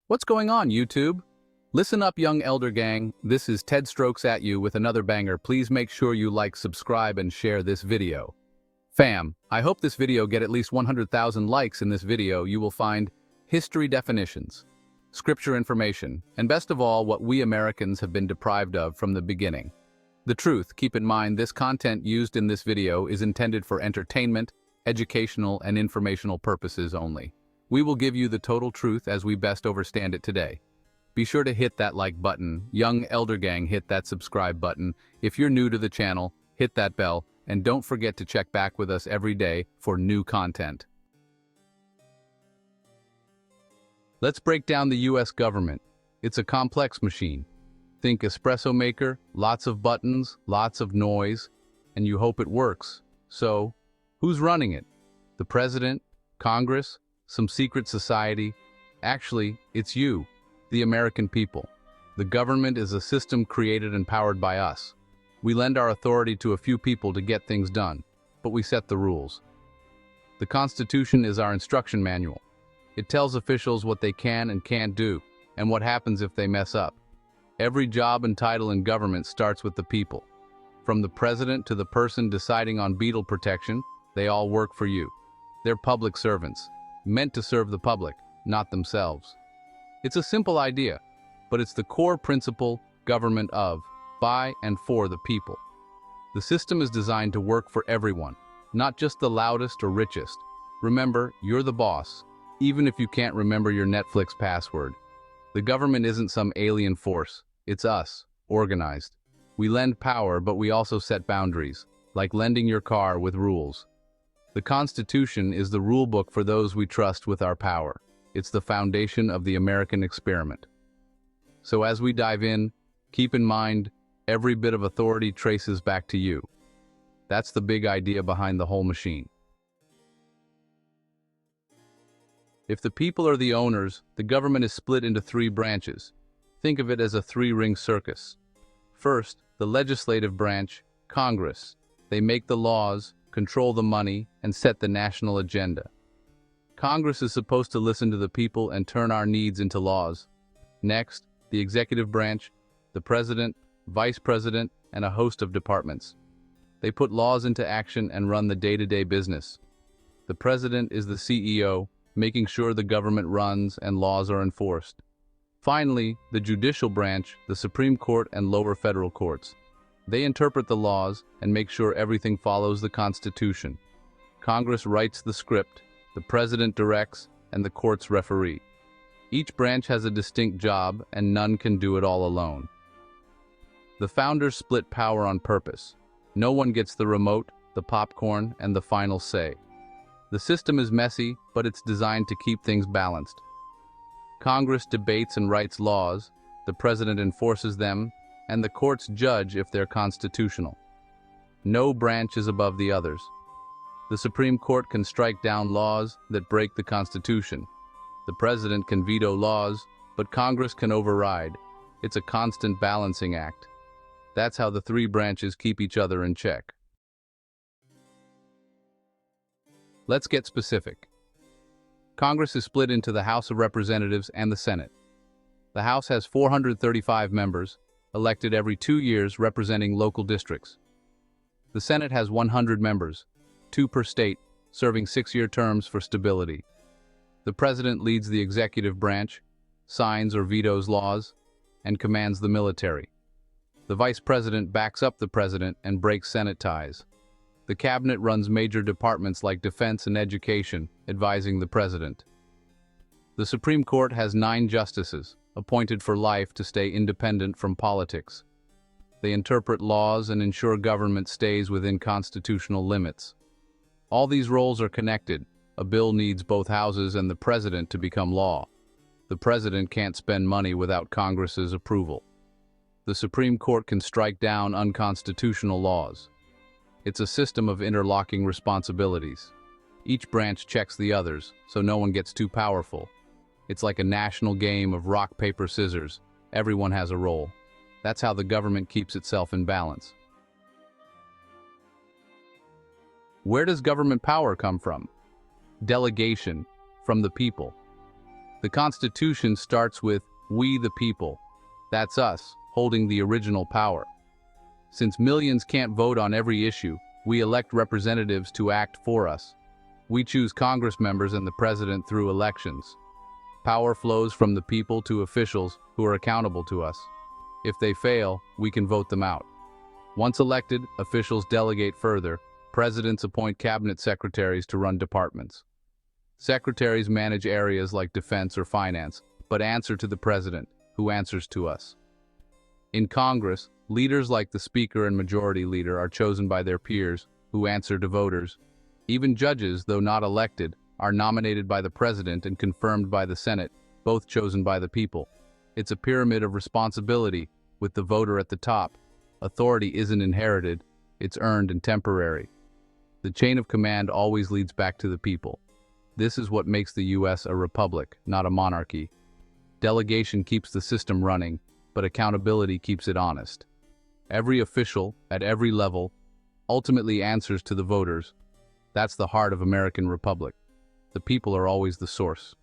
What's going on, YouTube? Listen up, young elder gang. This is Ted Strokes at you with another banger. Please make sure you like, subscribe, and share this video. Fam, I hope this video get at least 100,000 likes. In this video, you will find history definitions, scripture information, and best of all, what we Americans have been deprived of from the beginning. The truth, keep in mind, this content used in this video is intended for entertainment, educational, and informational purposes only. We will give you the total truth as we best understand it today. Be sure to hit that like button. Young elder gang, hit that subscribe button. If you're new to the channel, hit that bell, and don't forget to check back with us every day for new content. Let's break down the US government. It's a complex machine. Think espresso maker, lots of buttons, lots of noise, and you hope it works. So, who's running it? The president? Congress? Some secret society? Actually, it's you, the American people. The government is a system created and powered by us. We lend our authority to a few people to get things done, but we set the rules. The Constitution is our instruction manual. It tells officials what they can and can't do, and what happens if they mess up. Every job and title in government starts with the people. From the president to the person deciding on beetle protection, they all work for you. They're public servants, meant to serve the public, not themselves. It's a simple idea, but it's the core principle: government of, by, and for the people. The system is designed to work for everyone, not just the loudest or richest. Remember, you're the boss, even if you can't remember your Netflix password. The government isn't some alien force, it's us, organized. We lend power, but we also set boundaries, like lending your car with rules. The Constitution is the rule book for those we trust with our power. It's the foundation of the American experiment. So as we dive in, keep in mind, every bit of authority traces back to you. That's the big idea behind the whole machine. If the people are the owners, the government is split into three branches. Think of it as a three-ring circus. First, the legislative branch, Congress. They make the laws, control the money, and set the national agenda. Congress is supposed to listen to the people and turn our needs into laws. Next, the executive branch, the president, vice president, and a host of departments. They put laws into action and run the day-to-day business. The president is the CEO, making sure the government runs and laws are enforced. Finally, the judicial branch, the Supreme Court and lower federal courts. They interpret the laws and make sure everything follows the Constitution. Congress writes the script, the president directs, and the courts referee. Each branch has a distinct job, and none can do it all alone. The founders split power on purpose. No one gets the remote, the popcorn, and the final say. The system is messy, but it's designed to keep things balanced. Congress debates and writes laws, the president enforces them, and the courts judge if they're constitutional. No branch is above the others. The Supreme Court can strike down laws that break the Constitution. The president can veto laws, but Congress can override. It's a constant balancing act. That's how the three branches keep each other in check. Let's get specific. Congress is split into the House of Representatives and the Senate. The House has 435 members, elected every 2 years, representing local districts. The Senate has 100 members, 2 per state, serving 6-year terms for stability. The president leads the executive branch, signs or vetoes laws, and commands the military. The vice president backs up the president and breaks Senate ties. The cabinet runs major departments like defense and education, advising the president. The Supreme Court has 9 justices, appointed for life to stay independent from politics. They interpret laws and ensure government stays within constitutional limits. All these roles are connected. A bill needs both houses and the president to become law. The president can't spend money without Congress's approval. The Supreme Court can strike down unconstitutional laws. It's a system of interlocking responsibilities. Each branch checks the others, so no one gets too powerful. It's like a national game of rock, paper, scissors. Everyone has a role. That's how the government keeps itself in balance. Where does government power come from? Delegation, from the people. The Constitution starts with "we the people." That's us, holding the original power. Since millions can't vote on every issue, we elect representatives to act for us. We choose Congress members and the president through elections. Power flows from the people to officials who are accountable to us. If they fail, we can vote them out. Once elected, officials delegate further. Presidents appoint cabinet secretaries to run departments. Secretaries manage areas like defense or finance, but answer to the president, who answers to us. In Congress, leaders like the Speaker and Majority Leader are chosen by their peers, who answer to voters. Even judges, though not elected, are nominated by the President and confirmed by the Senate, both chosen by the people. It's a pyramid of responsibility, with the voter at the top. Authority isn't inherited, it's earned and temporary. The chain of command always leads back to the people. This is what makes the U.S. a republic, not a monarchy. Delegation keeps the system running, but accountability keeps it honest. Every official, at every level, ultimately answers to the voters. That's the heart of American Republic. The people are always the source.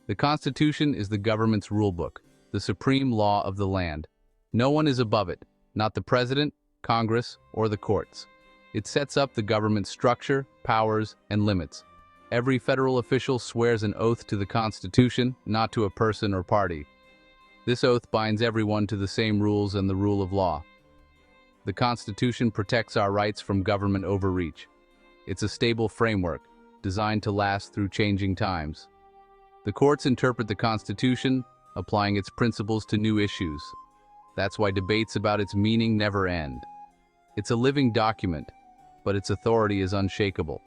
The Constitution is the government's rulebook, the supreme law of the land. No one is above it, not the President, Congress, or the courts. It sets up the government's structure, powers, and limits. Every federal official swears an oath to the Constitution, not to a person or party. This oath binds everyone to the same rules and the rule of law. The Constitution protects our rights from government overreach. It's a stable framework, designed to last through changing times. The courts interpret the Constitution, applying its principles to new issues. That's why debates about its meaning never end. It's a living document, but its authority is unshakable.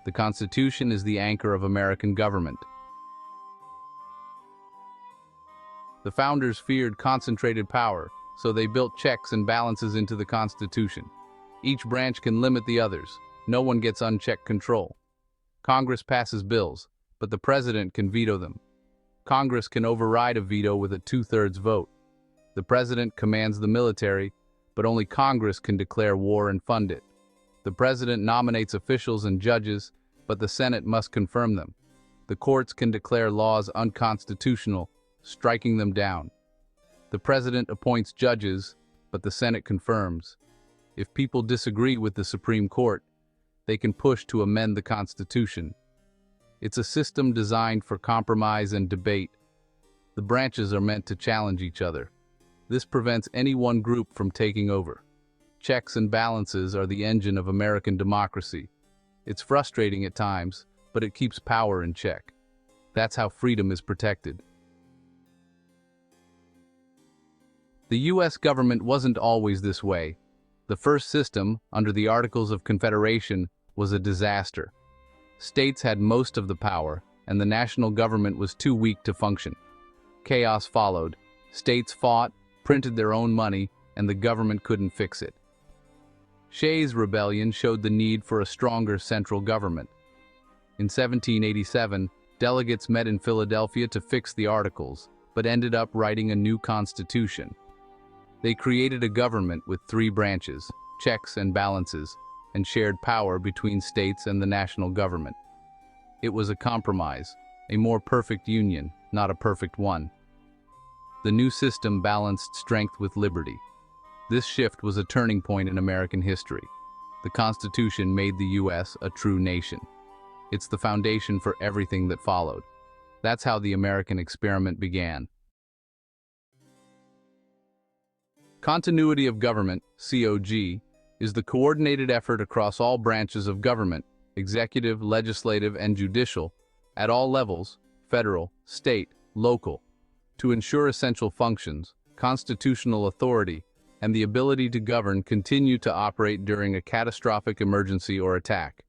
The Constitution is the anchor of American government. The founders feared concentrated power, so they built checks and balances into the Constitution. Each branch can limit the others. No one gets unchecked control. Congress passes bills, but the president can veto them. Congress can override a veto with a 2/3 vote. The president commands the military, but only Congress can declare war and fund it. The president nominates officials and judges, but the Senate must confirm them. The courts can declare laws unconstitutional, striking them down. The president appoints judges, but the Senate confirms. If people disagree with the Supreme Court, they can push to amend the Constitution. It's a system designed for compromise and debate. The branches are meant to challenge each other. This prevents any one group from taking over. Checks and balances are the engine of American democracy. It's frustrating at times, but it keeps power in check. That's how freedom is protected. The U.S. government wasn't always this way. The first system, under the Articles of Confederation, was a disaster. States had most of the power, and the national government was too weak to function. Chaos followed. States fought, printed their own money, and the government couldn't fix it. Shays' Rebellion showed the need for a stronger central government. In 1787, delegates met in Philadelphia to fix the Articles, but ended up writing a new constitution. They created a government with 3 branches, checks and balances, and shared power between states and the national government. It was a compromise, a more perfect union, not a perfect one. The new system balanced strength with liberty. This shift was a turning point in American history. The Constitution made the U.S. a true nation. It's the foundation for everything that followed. That's how the American experiment began. Continuity of government, COG, is the coordinated effort across all branches of government, executive, legislative, and judicial, at all levels, federal, state, local, to ensure essential functions, constitutional authority, and the ability to govern continue to operate during a catastrophic emergency or attack.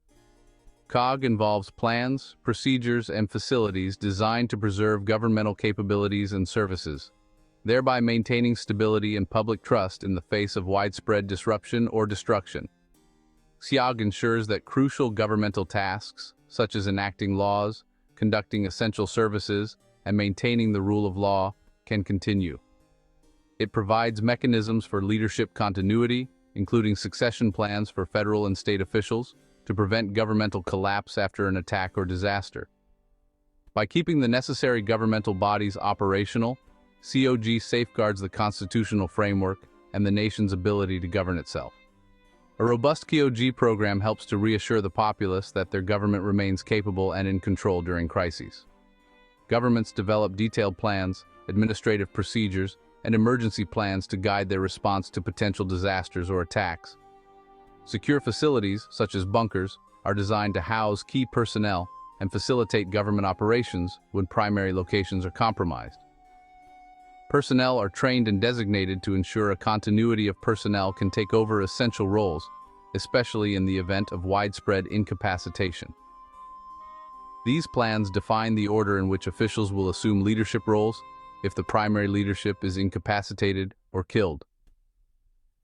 COG involves plans, procedures, and facilities designed to preserve governmental capabilities and services, thereby maintaining stability and public trust in the face of widespread disruption or destruction. COG ensures that crucial governmental tasks, such as enacting laws, conducting essential services, and maintaining the rule of law, can continue. It provides mechanisms for leadership continuity, including succession plans for federal and state officials, to prevent governmental collapse after an attack or disaster. By keeping the necessary governmental bodies operational, COG safeguards the constitutional framework and the nation's ability to govern itself. A robust COG program helps to reassure the populace that their government remains capable and in control during crises. Governments develop detailed plans, administrative procedures, and emergency plans to guide their response to potential disasters or attacks. Secure facilities, such as bunkers, are designed to house key personnel and facilitate government operations when primary locations are compromised. Personnel are trained and designated to ensure a continuity of personnel can take over essential roles, especially in the event of widespread incapacitation. These plans define the order in which officials will assume leadership roles if the primary leadership is incapacitated or killed.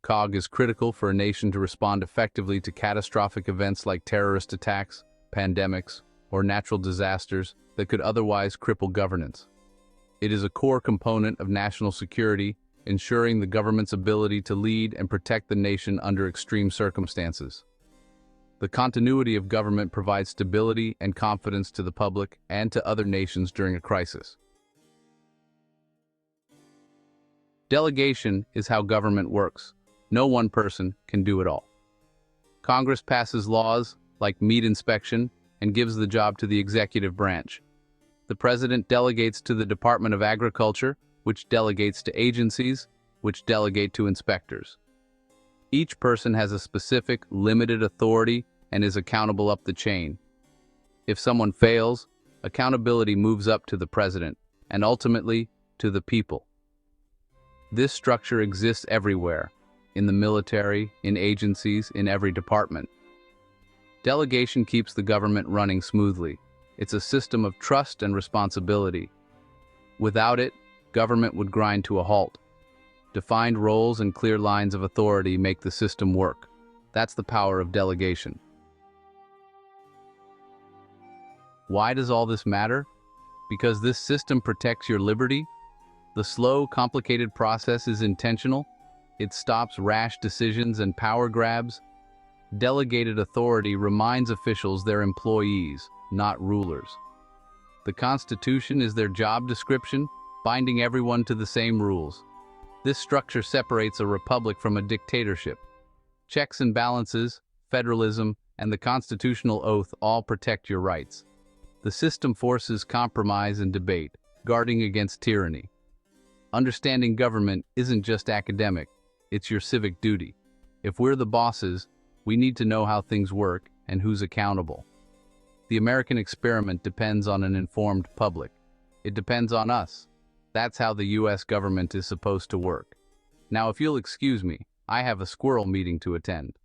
COG is critical for a nation to respond effectively to catastrophic events like terrorist attacks, pandemics, or natural disasters that could otherwise cripple governance. It is a core component of national security, ensuring the government's ability to lead and protect the nation under extreme circumstances. The continuity of government provides stability and confidence to the public and to other nations during a crisis. Delegation is how government works. No one person can do it all. Congress passes laws like meat inspection and gives the job to the executive branch. The President delegates to the Department of Agriculture, which delegates to agencies, which delegate to inspectors. Each person has a specific, limited authority and is accountable up the chain. If someone fails, accountability moves up to the President and ultimately to the people. This structure exists everywhere, in the military, in agencies, in every department. Delegation keeps the government running smoothly. It's a system of trust and responsibility. Without it, government would grind to a halt. Defined roles and clear lines of authority make the system work. That's the power of delegation. Why does all this matter? Because this system protects your liberty. The slow, complicated process is intentional. It stops rash decisions and power grabs. Delegated authority reminds officials they're employees, not rulers. The Constitution is their job description, binding everyone to the same rules. This structure separates a republic from a dictatorship. Checks and balances, federalism, and the constitutional oath all protect your rights. The system forces compromise and debate, guarding against tyranny. Understanding government isn't just academic, it's your civic duty. If we're the bosses, we need to know how things work and who's accountable. The American experiment depends on an informed public. It depends on us. That's how the U.S. government is supposed to work. Now, if you'll excuse me, I have a squirrel meeting to attend.